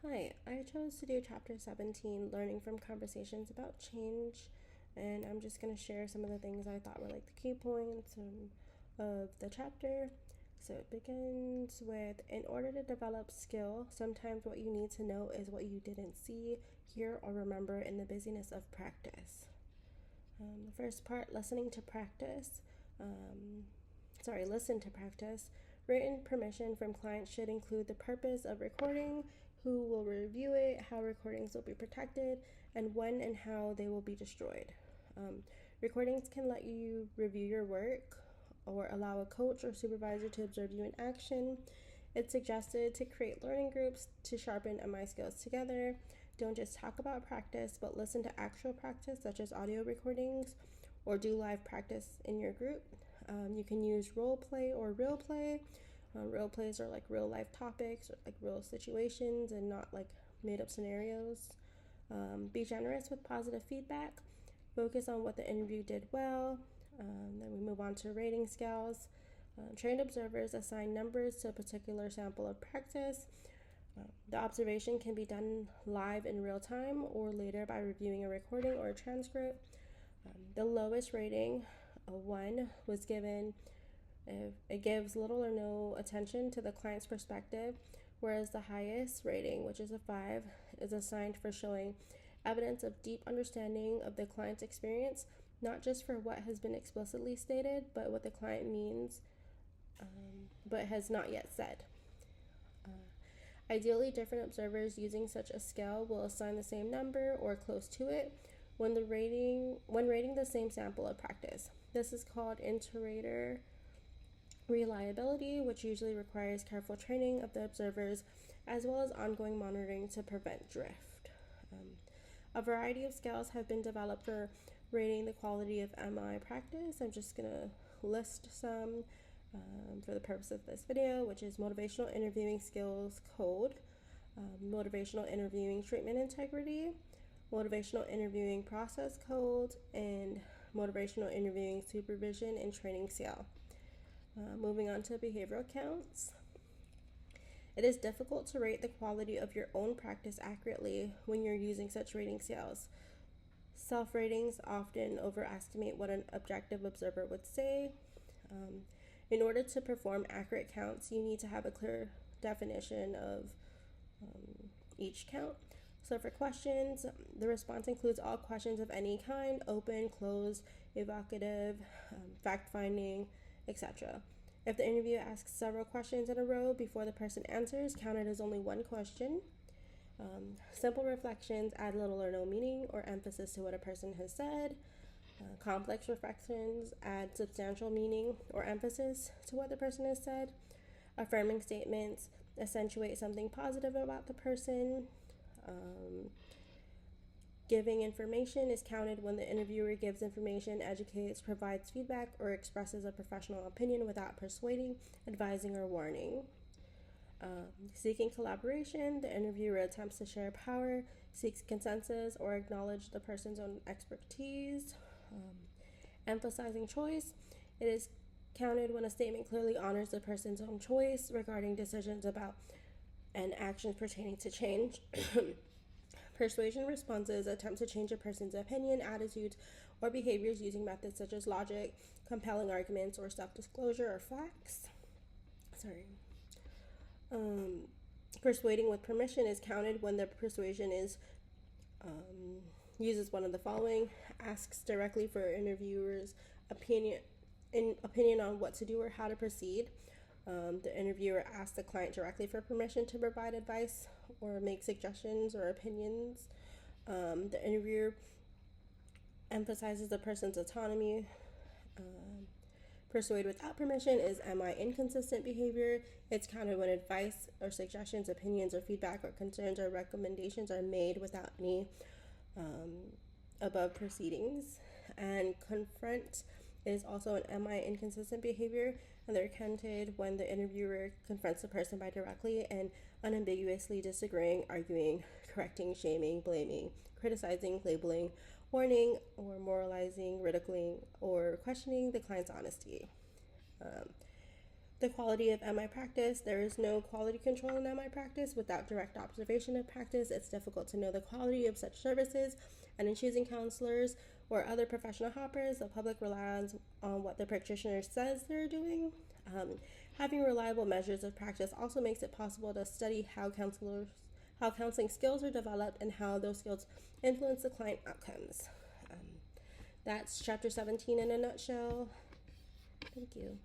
Hi, I chose to do chapter 17, Learning from Conversations About Change, and I'm just going to share some of the things I thought were like the key points of the chapter. So it begins with, in order to develop skill, sometimes what you need to know is what you didn't see, hear, or remember in the busyness of practice. The first part, listening to practice. Listen to practice. Written permission from clients should include the purpose of recording, who will review it, how recordings will be protected, and when and how they will be destroyed. Recordings can let you review your work or allow a coach or supervisor to observe you in action. It's suggested to create learning groups to sharpen MI skills together. Don't just talk about practice, but listen to actual practice, such as audio recordings, or do live practice in your group. You can use role play or real play. Real plays are like real life topics or like real situations and not like made up scenarios. Be generous with positive feedback. Focus on what the interview did well. Then we move on to rating scales. Trained observers assign numbers to a particular sample of practice. The observation can be done live in real time or later by reviewing a recording or a transcript. The lowest rating, a 1, was given if it gives little or no attention to the client's perspective, whereas the highest rating, which is a 5, is assigned for showing evidence of deep understanding of the client's experience, not just for what has been explicitly stated, but what the client means, but has not yet said. Ideally, different observers using such a scale will assign the same number or close to it when rating the same sample of practice. This is called inter-rater reliability, which usually requires careful training of the observers as well as ongoing monitoring to prevent drift. A variety of scales have been developed for rating the quality of MI practice. I'm just going to list some for the purpose of this video, which is Motivational Interviewing Skills Code, Motivational Interviewing Treatment Integrity, Motivational Interviewing Process Code, and Motivational Interviewing Supervision and Training Scale. Moving on to behavioral counts. It is difficult to rate the quality of your own practice accurately when you're using such rating scales. Self-ratings often overestimate what an objective observer would say. In order to perform accurate counts, you need to have a clear definition of each count. So for questions, the response includes all questions of any kind: open, closed, evocative, fact-finding, etc. If the interviewer asks several questions in a row before the person answers, count it as only one question. Simple reflections add little or no meaning or emphasis to what a person has said. Complex reflections add substantial meaning or emphasis to what the person has said. Affirming statements accentuate something positive about the person. Giving information is counted when the interviewer gives information, educates, provides feedback, or expresses a professional opinion without persuading, advising, or warning. Seeking collaboration, the interviewer attempts to share power, seeks consensus, or acknowledge the person's own expertise. Emphasizing choice, it is counted when a statement clearly honors the person's own choice regarding decisions about and actions pertaining to change. Persuasion responses attempt to change a person's opinion, attitudes, or behaviors using methods such as logic, compelling arguments, or self-disclosure or facts. Persuading with permission is counted when the persuasion is uses one of the following: asks directly for interviewer's opinion on what to do or how to proceed. The interviewer asks the client directly for permission to provide advice or make suggestions or opinions. The interviewer emphasizes the person's autonomy. Persuade without permission is MI inconsistent behavior. It's counted when advice or suggestions, opinions, or feedback or concerns or recommendations are made without any above proceedings. And confront is also an MI inconsistent behavior, and they're counted when the interviewer confronts the person by directly and unambiguously disagreeing, arguing, correcting, shaming, blaming, criticizing, labeling, warning, or moralizing, ridiculing, or questioning the client's honesty. The quality of MI practice. There is no quality control in MI practice. Without direct observation of practice, it's difficult to know the quality of such services. And in choosing counselors or other professional hoppers, the public relies on what the practitioner says they're doing. Having reliable measures of practice also makes it possible to study how counseling skills are developed and how those skills influence the client outcomes. That's chapter 17 in a nutshell. Thank you.